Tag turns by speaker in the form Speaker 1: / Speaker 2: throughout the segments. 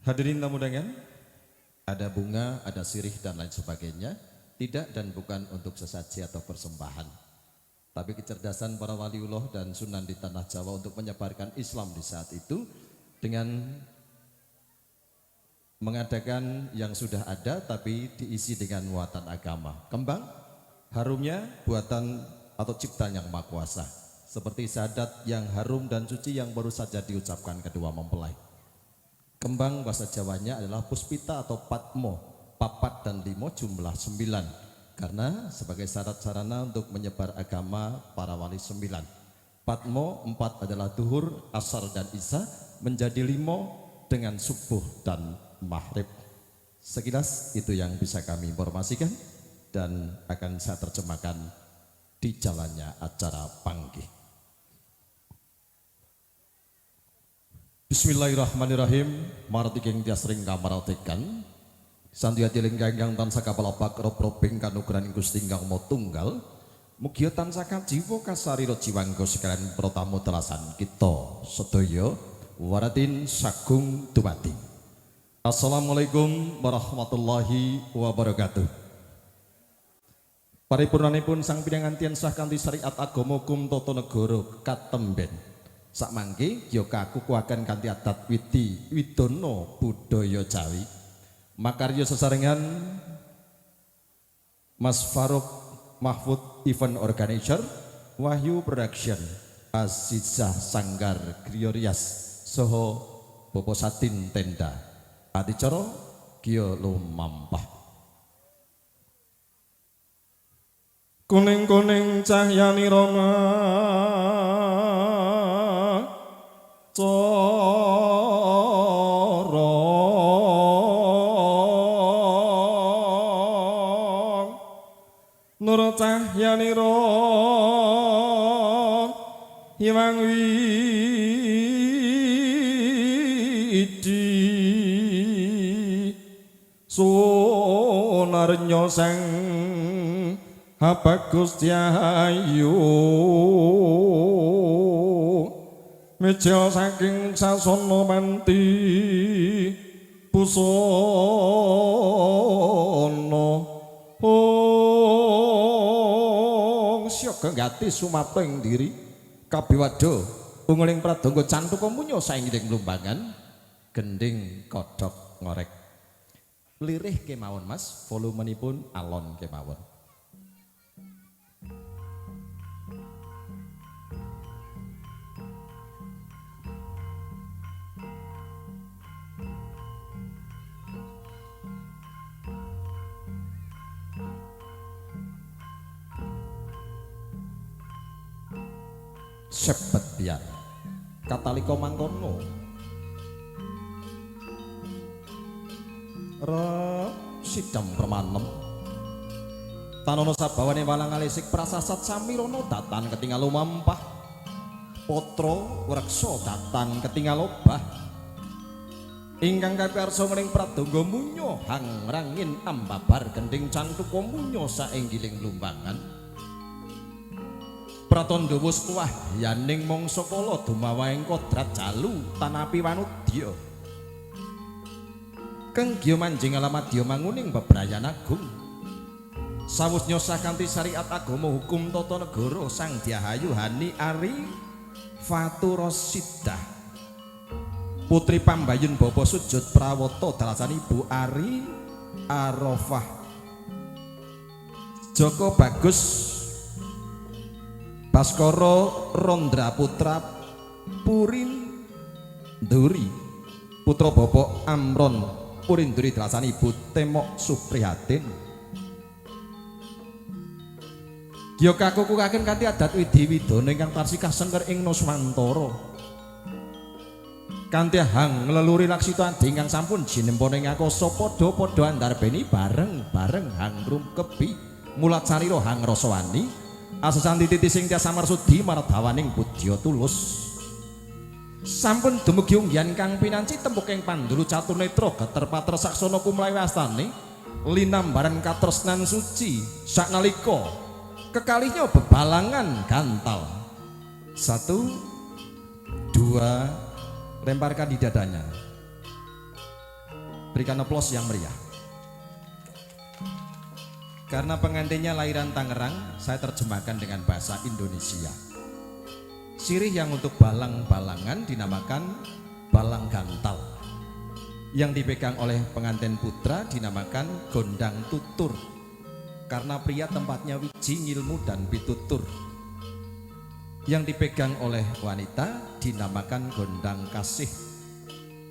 Speaker 1: Hadirin tamu undangan, ada bunga, ada sirih dan lain sebagainya. Tidak dan bukan untuk sesaji atau persembahan, tapi kecerdasan para waliullah dan sunan di tanah Jawa untuk menyebarkan Islam di saat itu dengan mengadakan yang sudah ada tapi diisi dengan muatan agama. Kembang harumnya buatan atau ciptaan yang maha kuasa, seperti syahadat yang harum dan suci yang baru saja diucapkan kedua mempelai. Kembang bahasa Jawanya adalah puspita atau patmo, papat dan limo jumlah 9, karena sebagai syarat sarana untuk menyebar agama para wali 9. Patmo 4 adalah duhur, asar dan isya, menjadi limo dengan subuh dan maghrib. Sekilas itu yang bisa kami informasikan dan akan saya terjemahkan di jalannya acara panggih. Bismillahirrahmanirrahim. Marati keng tiasring kamaratikan sandiati lingkang tansah kapalabak rob-robing kanugrahan Gusti ingkang Maha Tunggal. Mugia tansah kajiwa kasarira jiwangga sekalian para tamu telasan kita sedaya waratin sagung dumadi. Assalamualaikum warahmatullahi wabarakatuh. Paripurnanipun sang pinangantian sah kanthi syariat agama hukum tata negara katemben. Sakmangke ya kakukuhaken kanthi adat widi widana budaya Jawi. Makarya sesarengan Mas Faruk Mahfud Event Organizer, Wahyu Production, Azizah Sanggar Griorias, Soho Bopo Satin Tenda, adicara Kiyo Lumampah.
Speaker 2: Kuning-kuning cahyani Rama Nur cahyanira Hyang widi sunarnya sang Habagus Cahayu meja saking sasana manti busana Syaga gati sumaping diri kabiwada ungling pradangga cantuka munya saenggiling lumbangan gending kodhok ngorek lirih kemawon Mas, volumenipun alon kemawon.
Speaker 1: Sepet biar katalika mangkono sidam permanem tanono sabawane walang alisik prasasat samirana datan ketingal lumampah potro wreksa datan ketingal obah ingkang kapiarsa mening pradangga munya hangrangin ambabar gending cantuka munya saenggiling lumbangan Pratandha wus kuwah yaning mangsa kala dumawaing kodrat jalu tanapi wanudya kenggiya manjing alamadya manguning bebrayan agung sawus nyosah kanthi syariat agama hukum tata negara sang Dyahayu Hani Ari Faturasidah putri pambayun bapa sujud prawata dalasan Ibu Ari Arafah Joko Bagus Baskara Rondra Putra Purinduri putra Bapak Amron Purinduri dalasan Ibu Temok Suprihatin ya kakukuhaken kanthi adat widi widana ingkang tarsih kasengker ing Nuswantara kanthi hang ngleluri laksita adi ingkang sampun jinempone ngakasa padha-padha andarbeni bareng-bareng hang rumkebi mulat sarira hang rasa wani asesan titi sing tiasa marsudi mardawaning budya tulus sampun dumugi unggihan kang pinanci tempuking pandulu catunetra geter pater saksana kumlawi astane linambaran katresnan suci saknalika kekalihnya bebalangan gantal 1 2 lemparkan di dadanya Berikan aplaus yang meriah. Karena pengantinnya lahiran Tangerang, saya terjemahkan dengan bahasa Indonesia. Sirih yang untuk balang-balangan dinamakan balang gantal. Yang dipegang oleh pengantin putra dinamakan gondang tutur. Karena pria tempatnya wiji, ngilmu dan pitutur. Yang dipegang oleh wanita dinamakan gondang kasih.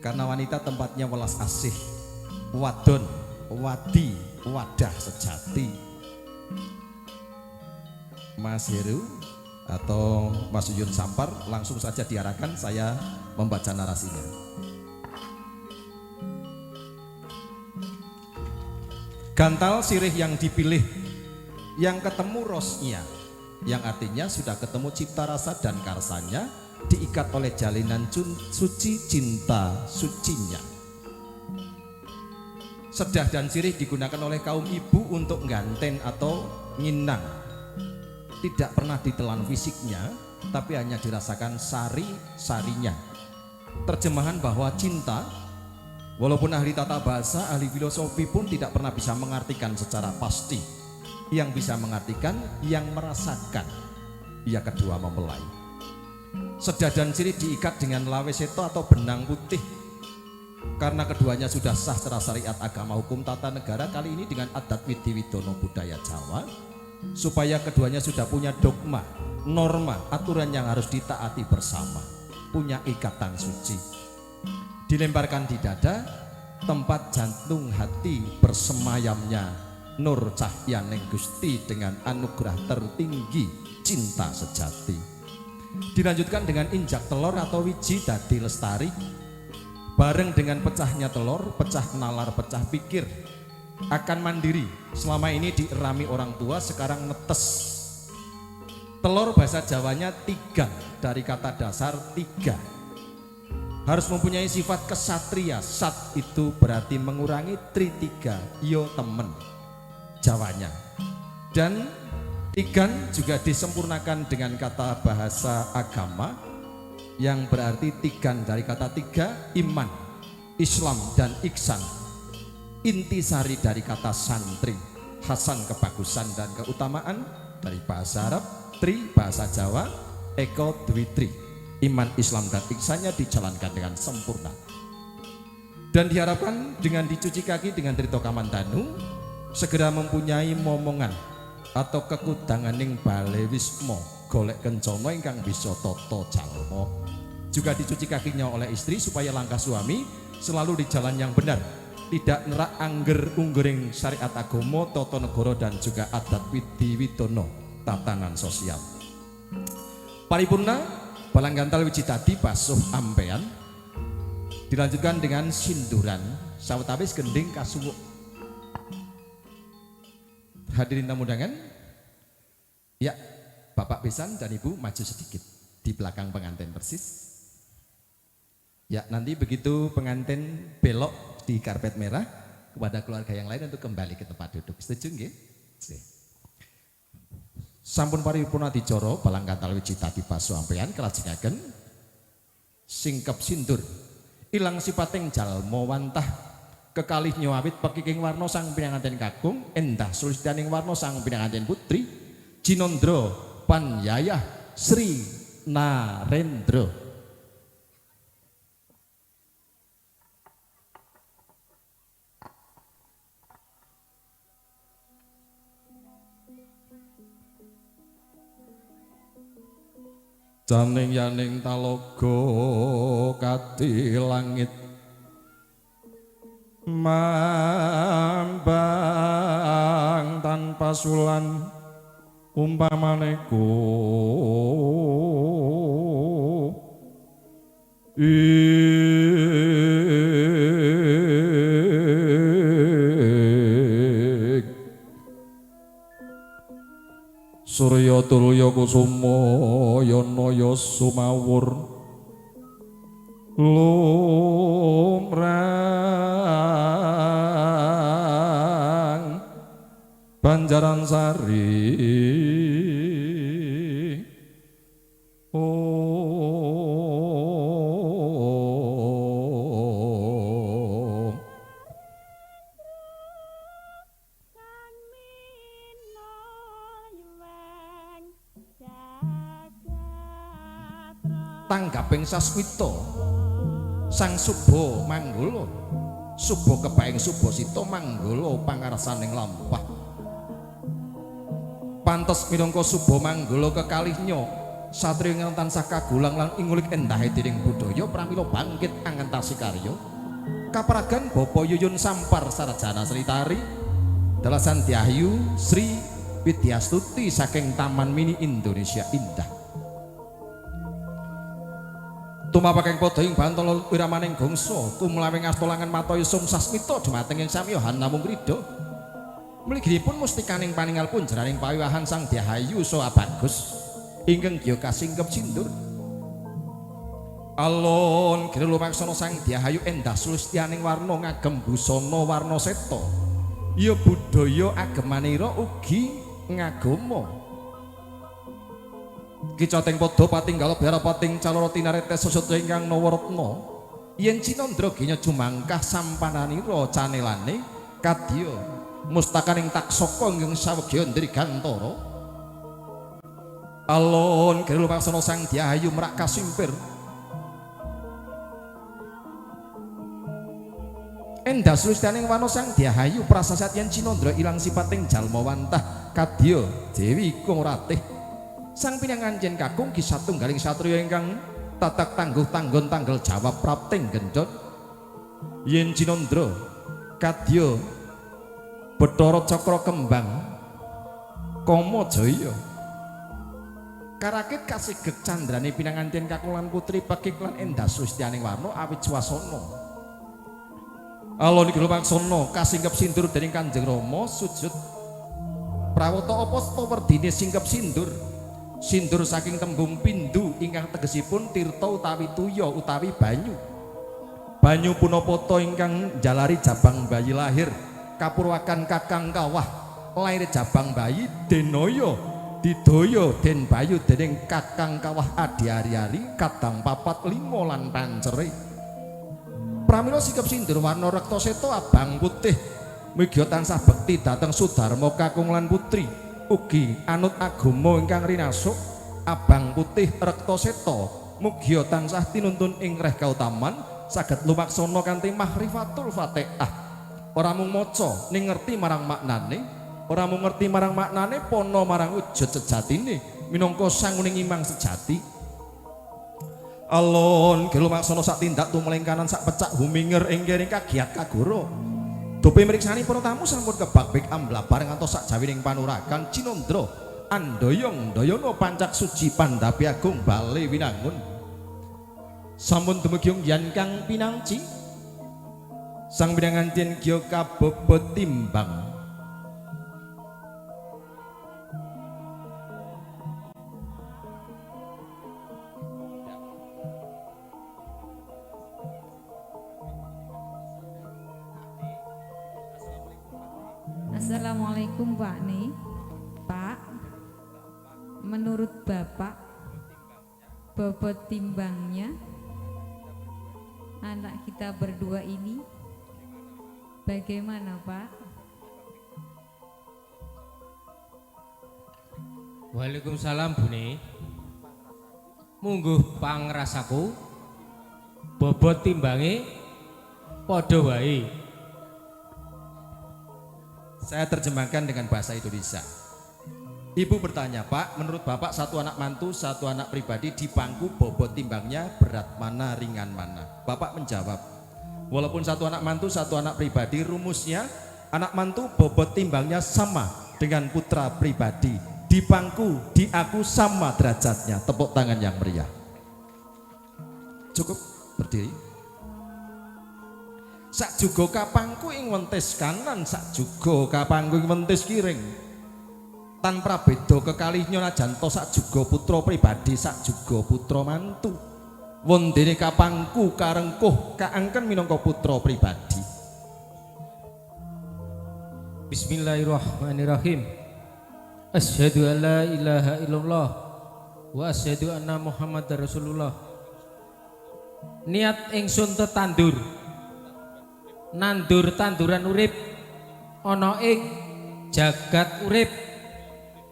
Speaker 1: Karena wanita tempatnya welas asih. Wadon, wadi, wadah sejati. Mas Heru atau Mas Yuyun Sampar, langsung saja diarahkan, saya membaca narasinya. Gantal sirih yang dipilih, yang ketemu rosnya, yang artinya sudah ketemu cipta rasa dan karsanya, diikat oleh jalinan suci cinta sucinya. Sedah dan sirih digunakan oleh kaum ibu untuk ganten atau nginang. Tidak pernah ditelan fisiknya, tapi hanya dirasakan sari-sarinya. Terjemahan bahwa cinta, walaupun ahli tata bahasa, ahli filosofi pun tidak pernah bisa mengartikan secara pasti. Yang bisa mengartikan, yang merasakan. Ia kedua mempelai. Sedah dan sirih diikat dengan laweseto atau benang putih. Karena keduanya sudah sah secara syariat agama hukum tata negara, kali ini dengan adat widiwidono budaya Jawa, supaya keduanya sudah punya dogma, norma, aturan yang harus ditaati bersama, punya ikatan suci. Dilemparkan di dada, tempat jantung hati bersemayamnya nur cahyaning Gusti dengan anugerah tertinggi cinta sejati. Dilanjutkan dengan injak telur atau wiji dadi lestari. Bareng dengan pecahnya telur, pecah nalar, pecah pikir. Akan mandiri, selama ini dierami orang tua, sekarang netes. Telur bahasa Jawanya tiga, dari kata dasar tiga. Harus mempunyai sifat kesatria. Sat itu berarti mengurangi, tri tiga, yo temen Jawanya. Dan tigan juga disempurnakan dengan kata bahasa agama yang berarti tigan dari kata tiga, iman, Islam dan ihsan. Intisari dari kata santri, hasan kebagusan dan keutamaan dari bahasa Arab, tri bahasa Jawa, eko dwitri, iman, Islam dan ihsannya dijalankan dengan sempurna. Dan diharapkan dengan dicuci kaki dengan Trito Kamandanu segera mempunyai momongan atau kekudanganing bale wismo golek kencono ingkang bisa toto jalmo. Juga dicuci kakinya oleh istri supaya langkah suami selalu di jalan yang benar, tidak nerak angger unggering syariat agama, toto negara dan juga adat widiwidono tatanan sosial. Paripurna balang gantal wiji tadi basuh ampean, dilanjutkan dengan sinduran sawetawis gending kasuwuk. Hadirin tamu undangan, ya, Bapak Besan dan Ibu maju sedikit di belakang pengantin persis. Ya, nanti begitu pengantin belok di karpet merah kepada keluarga yang lain untuk kembali ke tempat duduk. Setuju nggih? Sampun paripurna dicara balang gantal wiji tadi basuh ampean kelajengaken singkep sindur ilang sipating jalma wantah kekalih nyawit pekiking warna sang pinanganten kakung endah sulistyaning warna sang pinanganten putri Jinondro Panyayah Sri Narendra. Janing yaning talaga kati langit mambang tanpa sulan umpamaneku Surya Tulya Kusuma Yanaya Sumawur lumrang Banjaran Sari
Speaker 2: tanggaping saswita sang suba manggala suba kebaing suba sita manggala pangarsaning lampah pantes minangka suba manggala kekalihnya satriya ingkang tansah kagulang lan ingulik endahe dening budaya pramila bangkit angentasi karya kaparagan Bapa Yuyun Sampar Sarjana Sritari Dalasan Diayu Sri Widyastuti saking Taman Mini Indonesia Indah tumapaking pada ing bantala wiramaning gongso tumlawing astolangan mataya sumsasmita dumateng ing samyahan namung krida mliginipun mustikaning paningal punjeraning pawiwahan Sang Diayu saha bagus ingkang giya kasingkep sindur alon kira lumaksana Sang Diayu endah sulistyaning warna ngagem busana warna seta ya budaya agemanira ugi ngagama Kicating padha patinggal berapating caloro tinarete sosodra ingkang nawaratna yen Cinandra genya jumangkah sampananira canelane kadya mustakaning taksaka ingkang sawegya ndrigantara alon kira lumaksana Sang Diayu merak kasimpir endah sulistyaning warna Sang Diayu prasasat yen Cinandra ilang sipating jalma wantah kadya Dewi Kongratih Sang pinanganjen kakung ki satunggaling satriya ingkang tatak tangguh tanggon tanggal jawab prapting gendhot yen Cinandra kadya Bathara Cakra Kembang Kamajaya karakit kasigeg candrane pinanganjen kakung lan putri pekik lan endah sulistyaning warna awit swasana alon iki lumaksana kasingkep sindur dening Kanjeng Rama sujud prawata apa stawerdine singkep sindur sindur saking tembung pindu ingkang tegesipun tirta utawi tuya utawi banyu banyu punapata ingkang jalari jabang bayi lahir kapurwakan kakang kawah lair jabang bayi denaya didaya den bayu dening kakang kawah adi ari-ari kadang papat limo lan pancere pramila sikap sindur warna rekta seta abang putih migya tansah bekti dhateng Sudarma kakung lan putri ugi anut agama ingkang rinasuk abang putih rekta seta mugia tansah tinuntun ing reh kautaman saged lumaksana kanthi mahrifatul fatihah ora mung maca ning ngerti marang maknane ora mung ngerti marang maknane pono marang wujud sejatine minangka sanguning imang sejati alon lumaksana sak tindak tumeling kanan sak pecak huminger ing kering kagiat kagoro Dupi mriksani para tamu sampun kebak bek amblabar ngantos sak jawining panuragan Cinandra andoyong dayana pancak suci Pandhapi Agung bale winangun sampun dumugi yen kang pinangci sang pinanganten giya kabebet timbang
Speaker 3: Assalamualaikum Pak nih Pak menurut Bapak bobot timbangnya anak kita berdua ini bagaimana Pak?
Speaker 4: Waalaikumsalam Bune mungguh pangrasaku bobot timbange padha wae.
Speaker 2: Saya terjemahkan dengan bahasa Indonesia. Ibu bertanya, Pak, menurut Bapak satu anak mantu, satu anak pribadi di bangku bobot timbangnya berat mana, ringan mana? Bapak menjawab, walaupun satu anak mantu, satu anak pribadi, rumusnya anak mantu bobot timbangnya sama dengan putra pribadi. Di bangku, di aku sama derajatnya. Tepuk tangan yang meriah. Cukup berdiri. Sak juga kapangku ing wentis kanan, sak juga kapangku ing wentis kiring. Tanpa beda kekalihnya najanto sak juga putra pribadi, sak juga putra mantu. Wondene kapangku karengkuh kaangken minangka putra pribadi.
Speaker 4: Bismillahirrahmanirrahim. Asyhadu an la ilaha illallah wa asyhadu anna Muhammadar Rasulullah. Niat ingsun tetandur nandur tanduran urip ana ing jagat urip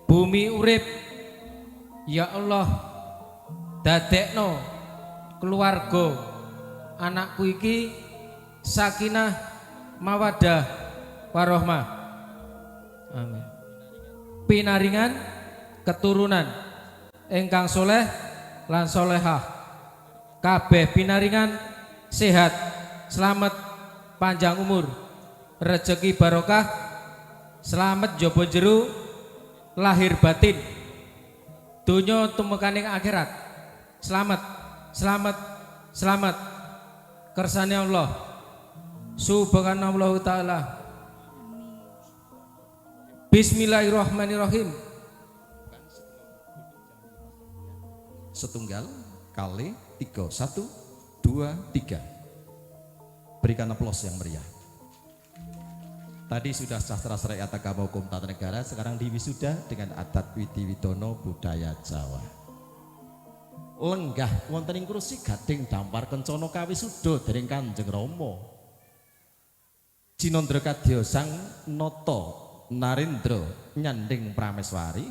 Speaker 4: bumi urip ya Allah dadekno keluarga anakku iki sakinah mawadah warohmah. Amin. Pinaringan keturunan ingkang soleh lan solehah. Kabeh pinaringan sehat, selamat, panjang umur, rezeki barokah, selamat jobo jeru, lahir batin, dunya tumekaning akhirat. Selamat, selamat, selamat. Kersane Allah subhanallahu ta'ala. Bismillahirrahmanirrahim.
Speaker 1: Setunggal kali 3, 1, 2, 3. Berikan aplaus yang meriah. Tadi sudah sastra syariat agama hukum tata negara, sekarang diwisuda dengan adat widiwidono budaya Jawa. Lenggah wonten ing kursi gading dampar kencana kawisuda dening Kanjeng Rama. Cinandra kadya sang nata narendra nyanding prameswari.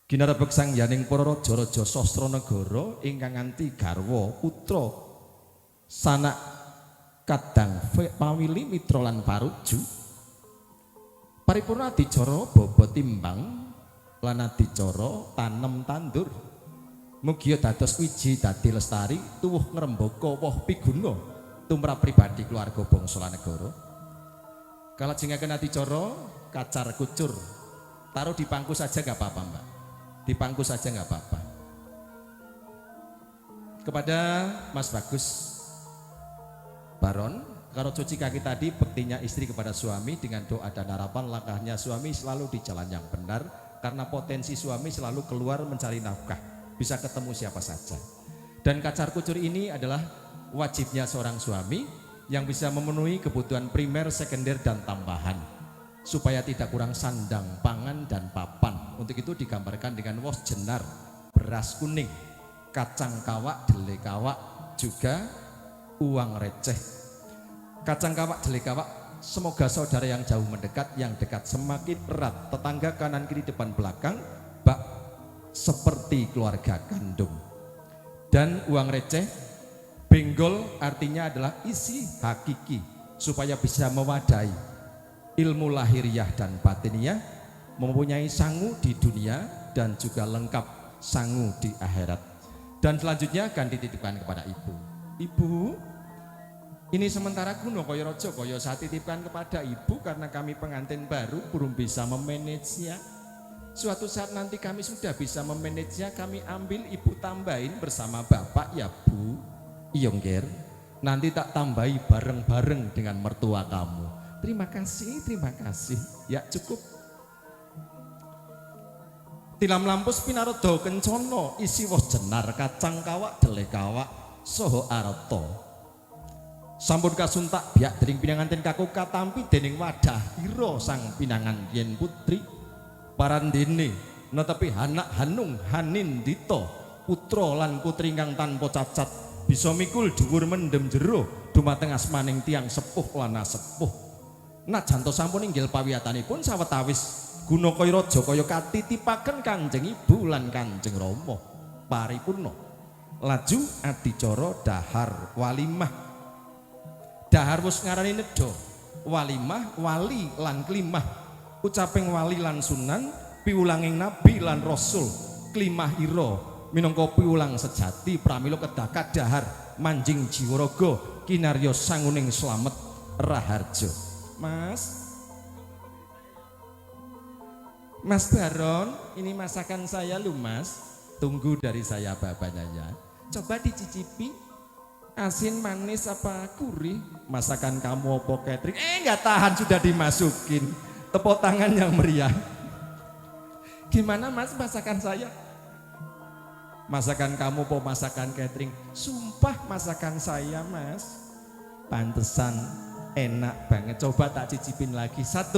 Speaker 1: Ginarebeg sang yaning para raja-raja sastra negara ingkang nganti garwa putra sanak kadang pamili mitra lan paruju. Paripurna adicara baba timbang lan adicara tanem tandur. Mugia dados wiji dadi lestari tuwuh ngrembaka woh piguna tumrap pribadi keluarga bangsa lan negara. Kalajengaken adicara kacar kucur. Taruh di pangku saja enggak apa-apa, Mbak. Di pangku saja nggak apa-apa. Kepada Mas Bagus Baron, karo cuci kaki tadi bektinya istri kepada suami dengan doa dan harapan langkahnya suami selalu di jalan yang benar karena potensi suami selalu keluar mencari nafkah, bisa ketemu siapa saja. Dan kacar kucur ini adalah wajibnya seorang suami yang bisa memenuhi kebutuhan primer, sekunder dan tambahan, supaya tidak kurang sandang, pangan, dan papan. Untuk itu digambarkan dengan wos jenar, beras kuning, kacang kawak, dele kawak, juga uang receh. Kacang kawak, dele kawak, semoga saudara yang jauh mendekat, yang dekat semakin erat, tetangga kanan kiri depan belakang, bak seperti keluarga kandung. Dan uang receh, benggol artinya adalah isi hakiki, supaya bisa mewadahi ilmu lahiriah dan batiniah, mempunyai sangu di dunia dan juga lengkap sangu di akhirat. Dan selanjutnya akan dititipkan kepada ibu. Ibu, ini sementara kuno koyo rojo koyo saya titipkan kepada ibu karena kami pengantin baru belum bisa memanagenya. Suatu saat nanti kami sudah bisa memanagenya, kami ambil ibu tambahin bersama bapak ya Bu. Iyongger, nanti tak tambahi bareng-bareng dengan mertua kamu. Terima kasih, terima kasih. Ya cukup. Tilam lampus pinarodo kencono isi wos jenar kacang kawak dele kawak soho arto. Sampun kasuntak biak dening pinanganten kakuka tampi dening wadah ira sang pinangan yen putri parandene netepi anak Hanung Hanindita putra lan putri ingkang tanpa cacat bisa mikul dhuwur mendem jero dumateng asmaning tiang sepuh lan sepuh. Najanto sampun inggil pawiyatanipun sawetawis guna kaya raja kaya katitipaken Kanjeng Ibu lan Kanjeng Rama paripurna. Laju adicara dahar walimah. Dahar wis ngarani nedha, walimah wali lan klimah. Ucaping wali lan sunan, piwulanging nabi lan rasul. Klimah ira minangka piwulang sejati pramila kedah kadahar manjing jiwa raga kinarya sanguning slamet raharja. Mas Baron, ini masakan saya lu Mas. Tunggu dari saya bapaknya ya. Coba dicicipi. Asin, manis, apa gurih? Masakan kamu apa catering? Nggak tahan sudah dimasukin. Tepuk tangan yang meriah. Gimana Mas masakan saya? Masakan kamu apa masakan catering? Sumpah masakan saya Mas. Pantesan enak banget. Coba tak cicipin lagi. 1,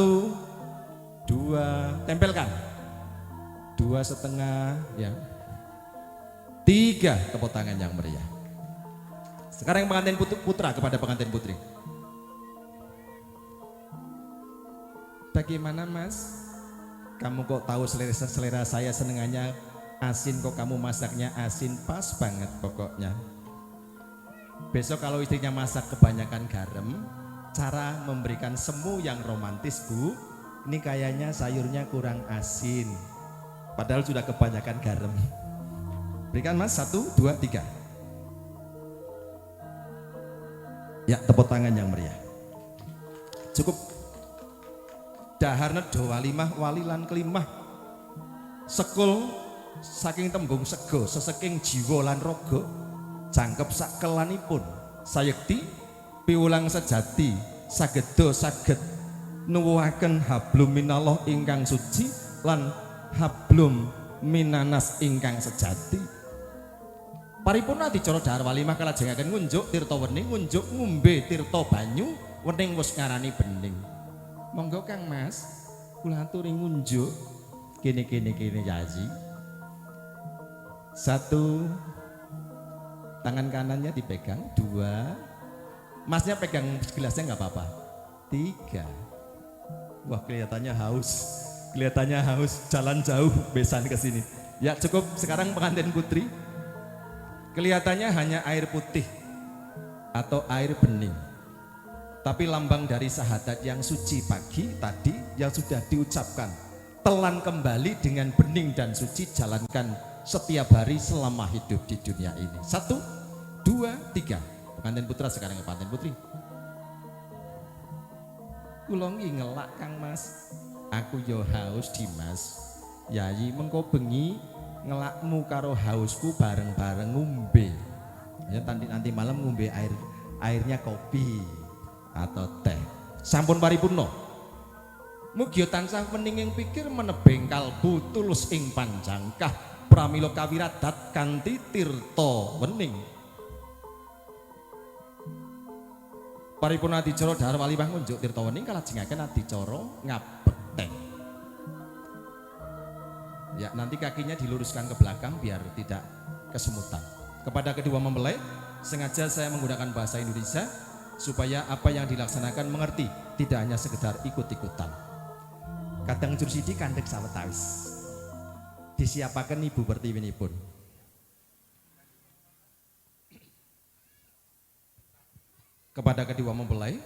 Speaker 1: 2, tempelkan. 2,5 ya. 3, tepuk tangan yang meriah. Sekarang pengantin putra kepada pengantin putri. Bagaimana Mas? Kamu kok tahu selera saya senengannya asin, kok kamu masaknya asin, pas banget pokoknya. Besok kalau istrinya masak kebanyakan garam, cara memberikan semu yang romantis, Bu, ini kayaknya sayurnya kurang asin. Padahal sudah kebanyakan garam. Berikan Mas, 1, 2, 3. Ya, tepuk tangan yang meriah. Cukup. Dahar nedo walimah walilan kelimah. Sekul saking tembung sego seseking jiwa lan raga. Jangkep sakelanipun sayekti piwulang sejati sageda saged nuwuhaken hablum minallah ingkang suci lan hablum minanas ingkang sejati. Paripurna dicara dahar walimah kalajengaken ngunjuk tirta wening ngunjuk ngombe tirta banyu wening wis ngarani bening. Monggo Kang Mas, kula aturi ngunjuk kene Yayi. 1, tangan kanannya dipegang, 2, Masnya pegang gelasnya nggak apa-apa, 3. Wah kelihatannya haus, jalan jauh besan ke sini. Ya cukup, sekarang pengantin putri. Kelihatannya hanya air putih atau air bening. Tapi lambang dari syahadat yang suci pagi tadi yang sudah diucapkan. Telan kembali dengan bening dan suci, jalankan setiap hari selama hidup di dunia ini. 1, 2, 3. Pengantin putra sekarang ke pengantin putri. Kula ngelak Kang Mas. Aku yo haus Dimas. Yayi mengko bengi ngelakmu karo hausku bareng-bareng ngombe. Ya nanti malam ngombe airnya kopi atau teh. Sampun paripurna. Mugi tansah weninging pikir menebeng kalbu tulus ing panjangkah pramila kawiradat kanthi tirta wening. Paripurna adicara dahar walimah ngunjuk tirta wening kalajengaken adicara ngabekten. Ya nanti kakinya diluruskan ke belakang biar tidak kesemutan. Kepada kedua mempelai, sengaja saya menggunakan bahasa Indonesia supaya apa yang dilaksanakan mengerti, tidak hanya sekedar ikut-ikutan. Kadang jursidi kandek sawetawis. Disiapaken ibu pertiwinipun. Kepada kedua mempelai,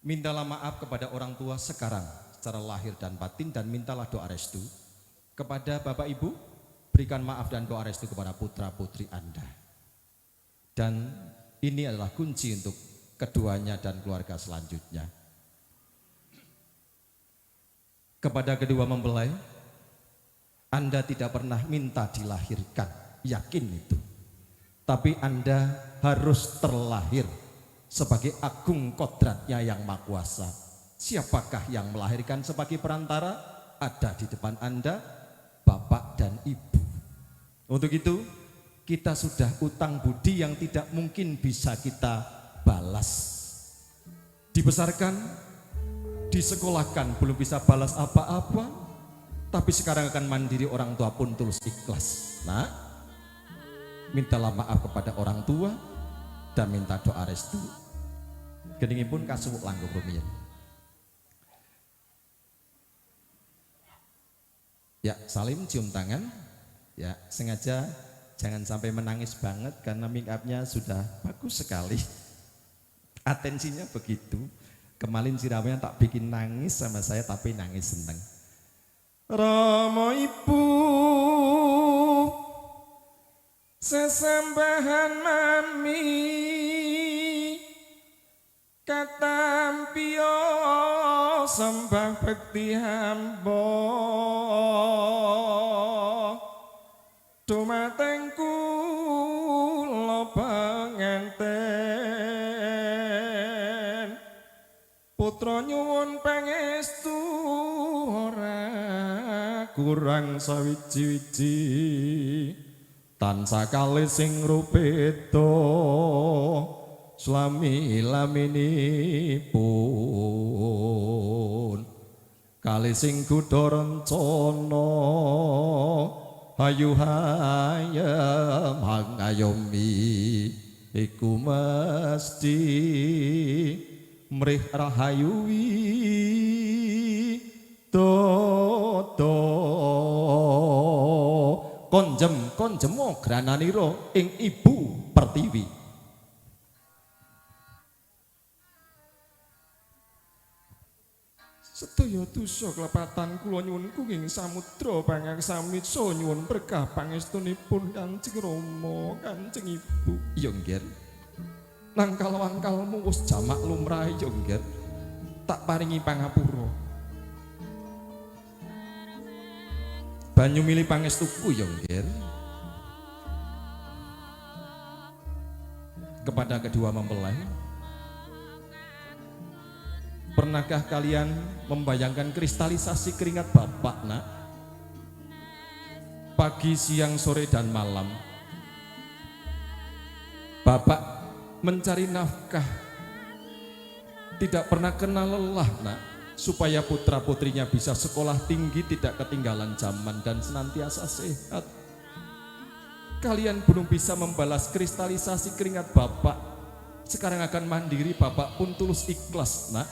Speaker 1: mintalah maaf kepada orang tua sekarang secara lahir dan batin dan mintalah doa restu. Kepada Bapak Ibu, berikan maaf dan doa restu kepada putra-putri Anda. Dan ini adalah kunci untuk keduanya dan keluarga selanjutnya. Kepada kedua mempelai, Anda tidak pernah minta dilahirkan, yakin itu. Tapi Anda harus terlahir sebagai agung kodratnya yang maha kuasa. Siapakah yang melahirkan sebagai perantara? Ada di depan Anda, Bapak dan Ibu. Untuk itu, kita sudah utang budi yang tidak mungkin bisa kita balas. Dibesarkan, disekolahkan, belum bisa balas apa-apa, tapi sekarang akan mandiri orang tua pun tulus ikhlas. Nah, mintalah maaf kepada orang tua dan minta doa restu. Geningin pun kasuwuk langkung rumiyin. Ya, salim cium tangan. Ya, sengaja jangan sampai menangis banget karena make upnya sudah bagus sekali. Atensinya begitu. Kemarin siramnya tak bikin nangis sama saya tapi nangis seneng. Rama ibu sesembahan mami katampio sembah bekti hamba dumateng kula panganten putra nyuwun pangestu ora kurang sawiji-wiji tansah kalih sing rupeda slami laminipun kalih sing kudha rencana ayu hayam hangayomi iku mesti mrih rahayuwi toto konjem grananira ing ibu pertiwi
Speaker 2: Sedaya dosa klepatan kula nyuwun kuking samudra pangaksami nyuwun berkah pangestunipun Kanjeng Rama, Kanjeng Ibu.
Speaker 1: Ya nggih.
Speaker 2: Nang kalawangkalmu wis jamak lumrah ya nggih. Tak paringi pangapura. Banyu milih pangestuku ya nggih. Kepada kedua mempelai, pernahkah kalian membayangkan kristalisasi keringat Bapak, Nak? Pagi, siang, sore, dan malam Bapak mencari nafkah, tidak pernah kenal lelah, Nak, supaya putra-putrinya bisa sekolah tinggi, tidak ketinggalan zaman, dan senantiasa sehat. Kalian belum bisa membalas kristalisasi keringat Bapak. Sekarang akan mandiri, Bapak pun tulus ikhlas, Nak,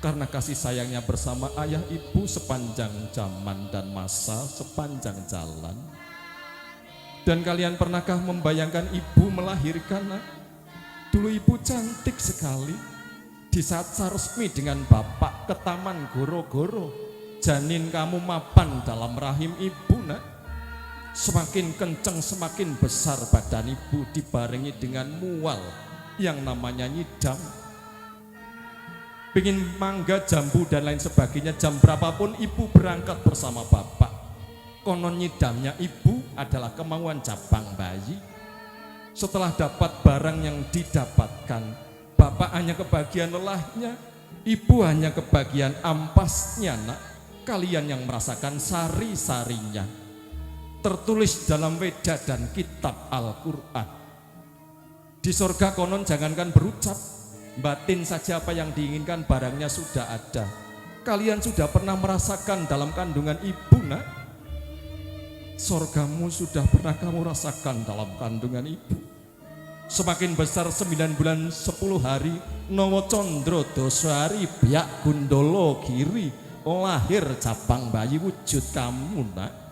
Speaker 2: karena kasih sayangnya bersama ayah ibu sepanjang zaman dan masa, sepanjang jalan. Dan kalian pernahkah membayangkan ibu melahirkan, Nak? Dulu ibu cantik sekali. Di saat resmi dengan Bapak ke Taman Goro-Goro, janin kamu mapan dalam rahim ibu, Nak. Semakin kenceng, semakin besar badan ibu, dibarengi dengan mual yang namanya nyidam. Pingin mangga, jambu, dan lain sebagainya, jam berapapun ibu berangkat bersama Bapak. Konon nyidamnya ibu adalah kemauan cabang bayi. Setelah dapat barang yang didapatkan, Bapak hanya kebagian lelahnya, ibu hanya kebagian ampasnya, Nak. Kalian yang merasakan sari-sarinya. Tertulis dalam Weda dan kitab Al-Quran. Di surga konon jangankan berucap, batin saja apa yang diinginkan barangnya sudah ada. Kalian sudah pernah merasakan dalam kandungan ibu, Nak? Surgamu sudah pernah kamu rasakan dalam kandungan ibu. Semakin besar 9 bulan 10 hari, Nowo Condro Dosari Biak Gundolo Giri, lahir cabang bayi wujud kamu, Nak.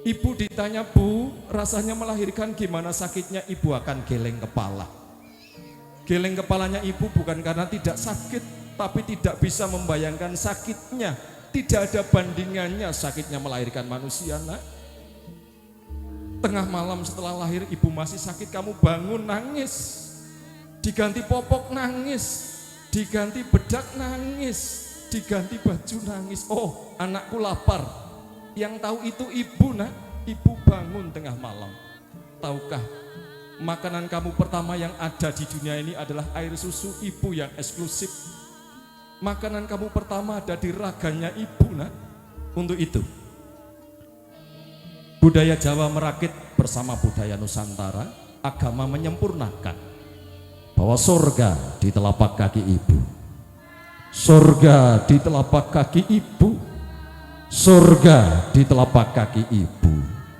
Speaker 2: Ibu ditanya, Bu, rasanya melahirkan gimana sakitnya? Ibu akan geleng kepala. Geleng kepalanya ibu bukan karena tidak sakit, tapi tidak bisa membayangkan sakitnya. Tidak ada bandingannya sakitnya melahirkan manusia, Nak. Tengah malam setelah lahir ibu masih sakit, kamu bangun nangis. Diganti popok nangis, diganti bedak nangis, diganti baju nangis. Oh, anakku lapar. Yang tahu itu ibu, Nak. Ibu bangun tengah malam. Tahukah, makanan kamu pertama yang ada di dunia ini adalah air susu ibu yang eksklusif. Makanan kamu pertama ada di raganya ibu, Nak. Untuk itu, budaya Jawa merakit bersama budaya Nusantara, agama menyempurnakan bahwa surga di telapak kaki ibu. Surga di telapak kaki ibu. Surga di telapak kaki ibu,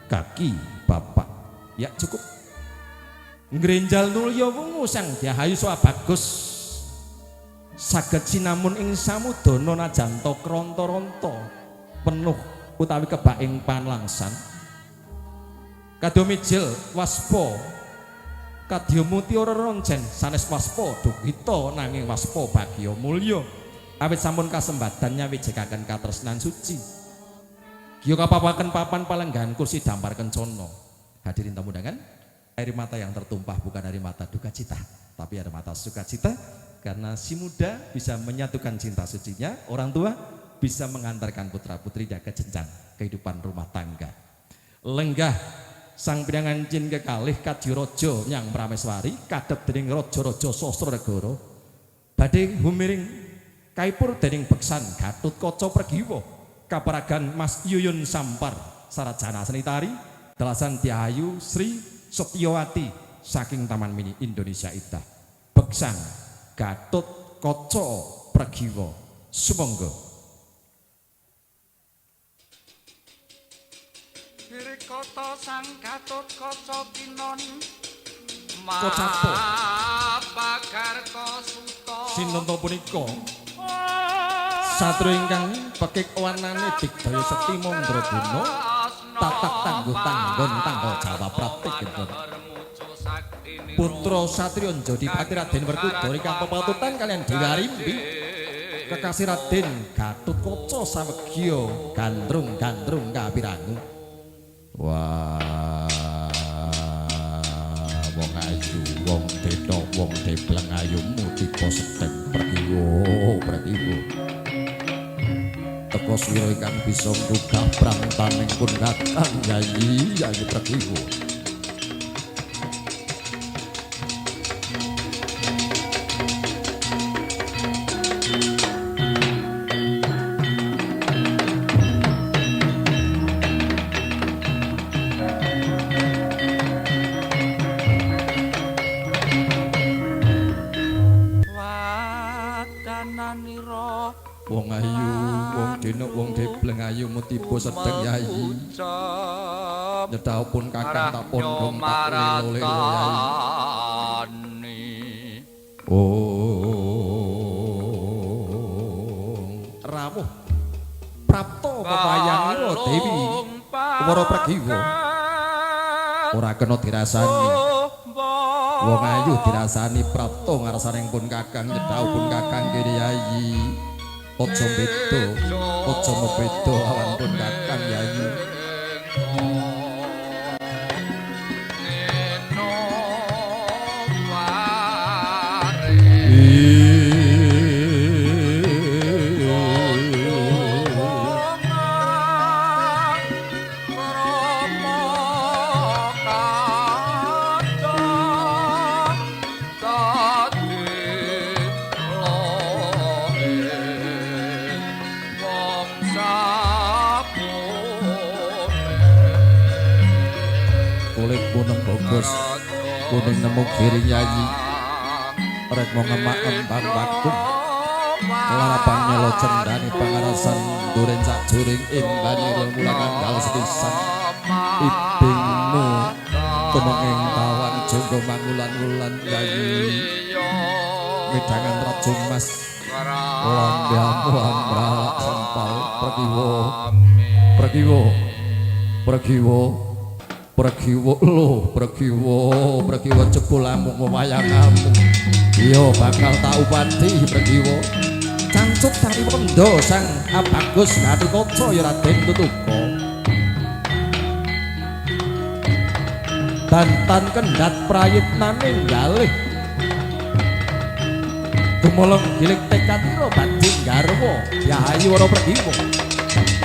Speaker 2: kaki Bapak. Ya cukup. Ngrenjal nulya wungu sang Dyahayu Swabagus. Saged sinamun ing samudana najanto kronto-ronto penuh utawi kebak ing panlangsan. Kadya mijil waspa, kadya mutiara roncen sanes waspa duhita nanging waspa bagya mulya. Awit sampun kasembadan nyawejekaken katresnan suci. Kiyo kapapaken papan palenggan kursi dampar kencana. Hadirin tamu undangan, air mata yang tertumpah bukan air mata duka cita, tapi air mata sukacita, karena si muda bisa menyatukan cinta sucinya, orang tua bisa mengantarkan putra-putrinya ke jenjang kehidupan rumah tangga. Lenggah sang pidhangan jin kekalih Kadiraja nyang Prameswari kadhep dening raja-raja Sasranegara badhe humiring kaipur dening beksan Gatotkaca Pregiwa. Kaparagan Mas Yuyun Sampar Sarjana Seni Tari Dalasan Dyahayu Sri Setyawati saking Taman Mini Indonesia Indah. Beksan Gatotkaca Pregiwa. Sumangga.
Speaker 5: Wirikata sang Gatotkaca Kinon
Speaker 2: Kocapo
Speaker 5: Pagarka Suta
Speaker 2: Sinanta punika satru ingkang pekik warnane digdaya sekti mandraguna tatak tangguh tanggon tangga Jawa Pratik putra satriya Jodipati Raden Werkudara ingkang pepatutan kalian Dewi Arimbi kekasih Raden Gatotkaca samegya gandrung-gandrung kapirangu.
Speaker 1: Wah, wong ayu, wong dena, wong debleng ayumu tiba sedeng prakiwo. Teka swira ingkang bisa nggugah prantaning pun kakang Yayi prakiwo.
Speaker 5: wadananira
Speaker 2: Wong ayu, wong dena, wong debleng ayumu tiba sedeng Yayi. Nyedhapun kakang tak pondhong tak lelo-lelo Yayi. Rawuh prapta pepayangira Dewi Wara Pragiwa. Ora kena dirasani. Wong ayu dirasani prapta ngarsaning pun kakang nyedhapun kakang kene Yayi. Aja beda, aja beda awan pun kakang Yayi. Kulit puneng bogos, kuning nemu kiri Yayi. Rek mau ngemak embang waktu Larapang nyelo cendani pangarasan Duren sak juring imbani remulangan dal sepisan. Ibingmu tumenging tawang jonggo mangulan-ulan Yayi. Midangan raju mas lambiamu ambralak sempal. Pregiwo jebulamu wayangamu. Iya bakal tak upati Pregiwo. Cancuk dari pondo sang Abagus Gatotkaca ya Raden Tutuka. Bantan kendhat prayitnane ngalih. Gumolong giling tekadira banding garwa Yayi Wara Pragiwa.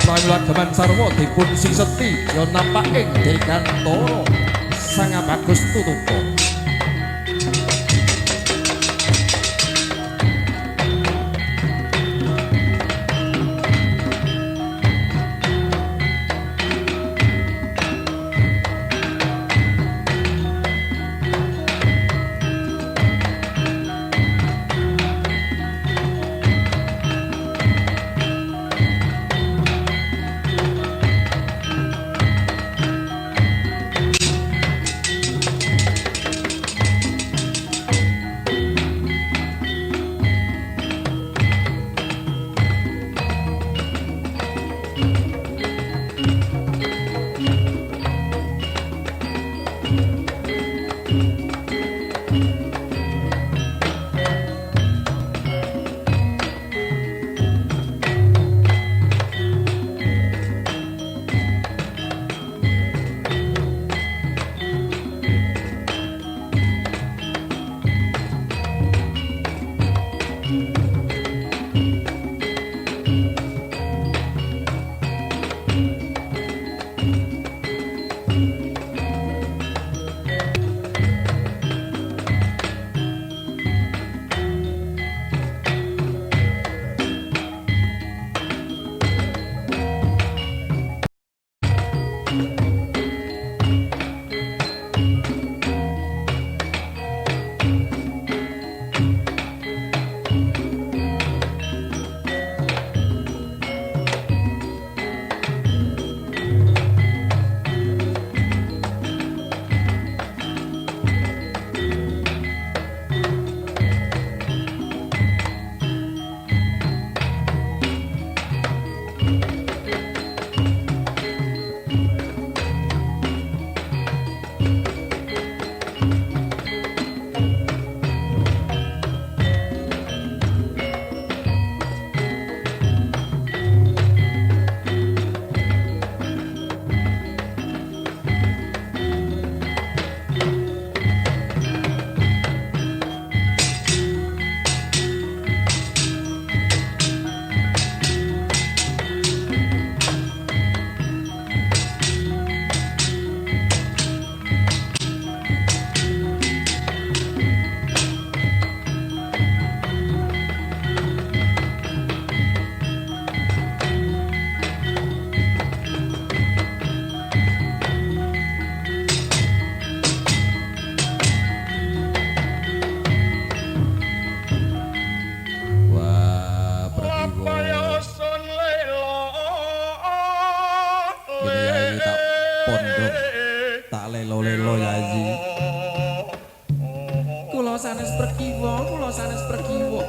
Speaker 2: Pramilagaman sarwa dipun siseti ya nampak ing Dekantara sang Abagus Tutuka.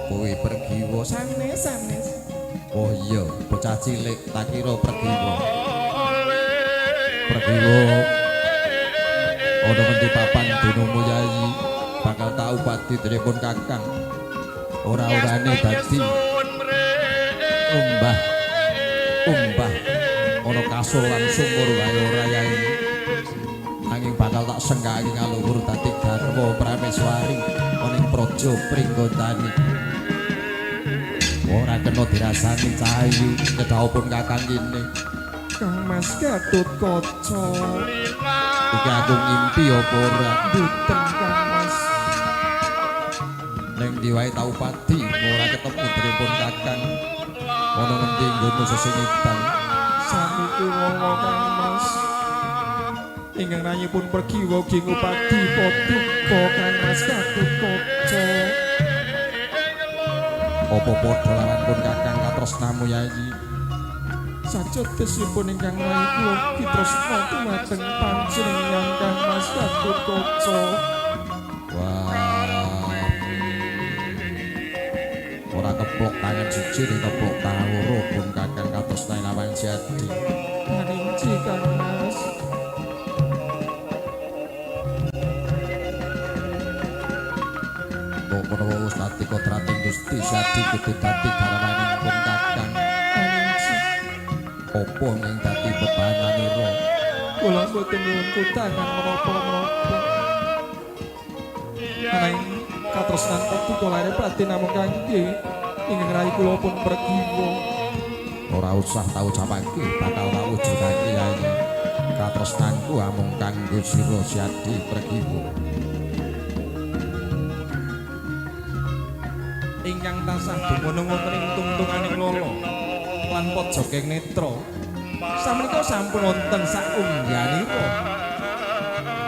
Speaker 1: kowe Pergiwa sanes. Oh iya, bocah cilik tak kira Pergiwa. Pergiwa ana ngendi papan dunumu Yayi bakal tak upati telepon Kakang. Ora-orane dadi umbah ana kasul lan sumur wae ora Yayi. Anging bakal tak senggaki ngaluhur dadi garwa Prameswari ana ing praja Pringgondani. Ora kena dirasani cahayu kedhaupun Kakang kene.
Speaker 2: Kang Mas Gatotkaca.
Speaker 1: Iki aku ngimpi apa ora?
Speaker 2: Mboten Kang Mas.
Speaker 1: Ning ndi wae tau pati ora ketemu telepon Kakang. Ana ngendi nggonmu sesengitan?
Speaker 2: Sami kula Kang Mas. Ingkang rayipun Pergiwa ugi ngupadi paduka Kang Mas Gatotkaca.
Speaker 1: Apa padha lawan pun Kakang katresnamu Yayi?
Speaker 2: Sajatosipun ingkang rayi kula kitresna dumateng panjenengan Kang Mas Gatotkaca.
Speaker 1: Wah. Ora keplok tangan siji ning keplok tangan loro pun Kakang katresnani lawan Jati.
Speaker 2: Parinci Kang Mas.
Speaker 1: Kok kono wis dadi kodrating Gusti Jati kudu dadi garwaning pun Kakang.
Speaker 2: Parinci.
Speaker 1: Apa ning dadi bebananira?
Speaker 2: Kula mboten nyuwun kudangan menapa-menapa. Ananging katresnan paduka lare pati namung kangge ingkang rayi kula pun Pergiwa.
Speaker 1: Ora usah tau capake bakal tak wujudake Yayi. Katresnanku amung kanggo sira Jati Pergiwa.
Speaker 2: Ingkang tansah dumunung wonten ing tungtunganing lolo lan pojokeng netra samenika sampun wonten sakunggihanipun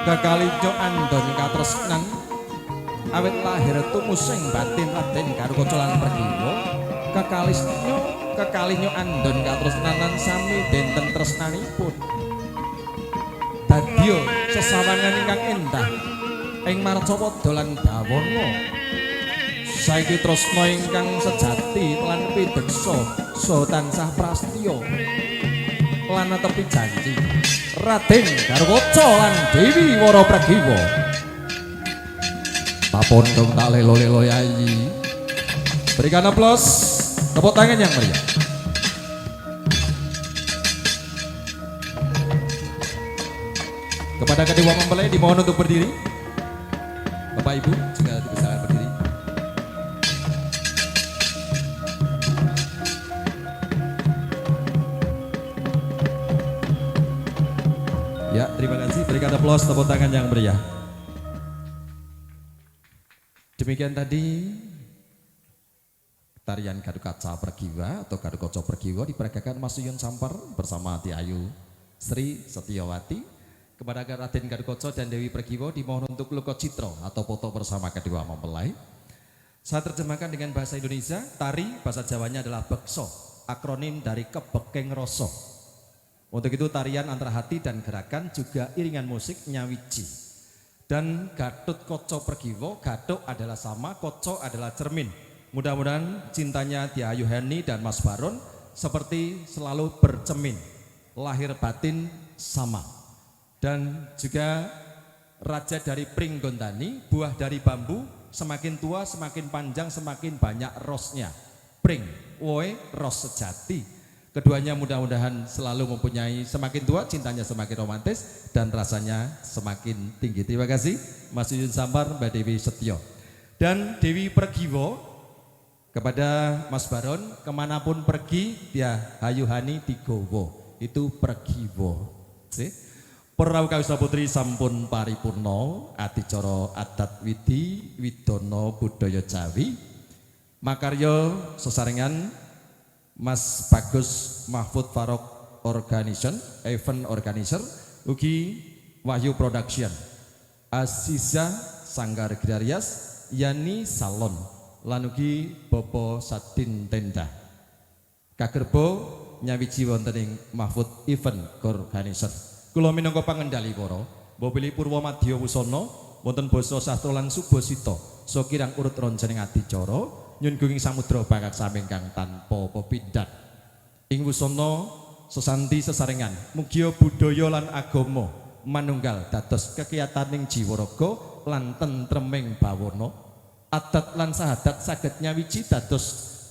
Speaker 2: kekalipun andon katresnan awit lahir tumusing batin Raden Garukaca lan Pergiwa kekalinyo andon katresnan lan sami benten tresnanipun dadya sesawangan ingkang endah ing marcapada lan dawana. Saiki tresna ingkang sejati lan pideksa saha tansah prastya lan netepi janji Raden Garukaca lan Dewi Wara Pergiwa.
Speaker 1: Tapon dong tak lelo-lelo Yayi.
Speaker 2: Berikan aplaus, tepuk tangan yang meriah. Kepada kedua mempelai dimohon untuk berdiri. Bapak Ibu juga bisa berdiri. Ya, terima kasih. Berikan aplaus, tepuk tangan yang meriah. Demikian tadi tarian Garukaca Pergiwa atau Garukaca Pergiwa diperagakan Mas Yun Sampar bersama Ati Ayu Sri Setyawati. Kepada Raden Garukaca dan Dewi Pergiwa dimohon untuk luka citro atau foto bersama kedua mempelai. Saya terjemahkan dengan bahasa Indonesia. Tari bahasa Jawanya adalah bekso, akronim dari kebekeng roso. Untuk itu tarian antara hati dan gerakan juga iringan musik nyawiji. Dan Gatotkaca Pergiwa, Gatot adalah sama, Kaca adalah cermin. Mudah-mudahan cintanya Tia Ayu Hani dan Mas Baron seperti selalu bercemin, lahir batin sama. Dan juga raja dari Pringgondani, buah dari bambu, semakin tua semakin panjang semakin banyak rosnya. Pring, woe, ros sejati. Keduanya mudah-mudahan selalu mempunyai, semakin tua cintanya semakin romantis dan rasanya semakin tinggi. Terima kasih Mas Yun Sampar, Mbak Dewi Setyo. Dan Dewi Pergiwa, kepada Mas Baron, kemanapun pergi dia Ayu Hani digowo, itu Pergiwa. Prawu kawisa putri sampun paripurna, adicara adat widi widono budaya Jawi. Makarya sesarengan Mas Bagus Mahfud Farok Organization, Event Organizer, ugi Wahyu Production, Aziza Sanggar Grarias, Yani Salon, lan ugi Bobo Sadin Tenda. Kagerbo nyawiji wonten ing Mahfud Event Organizer. Kula minangka pangendali para, Mbobili Purwomadya Wusana, wonten basa sastra lan subasita, so kirang urut roncening adicara, nyun gunging samudra bakak saming kang tanpa pepindhan. Ing wusana sesanti sesarengan mugia budaya lan agama manunggal dados kekiyataning jiwa raga lan tentreming bawana. Adat lan sahadat saged nyawiji dados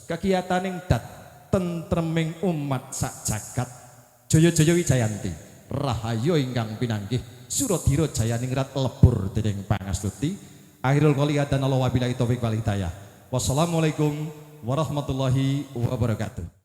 Speaker 2: kekiyataning dat tentreming umat sak jagat. Jaya-jaya Wijayanti, rahayu ingkang pinanggih, Suradira jayaningrat lebur dening pangastuti. Akhirul qouli hadza wabillahi taufiq wal hidayah. Wassalamualaikum warahmatullahi wabarakatuh.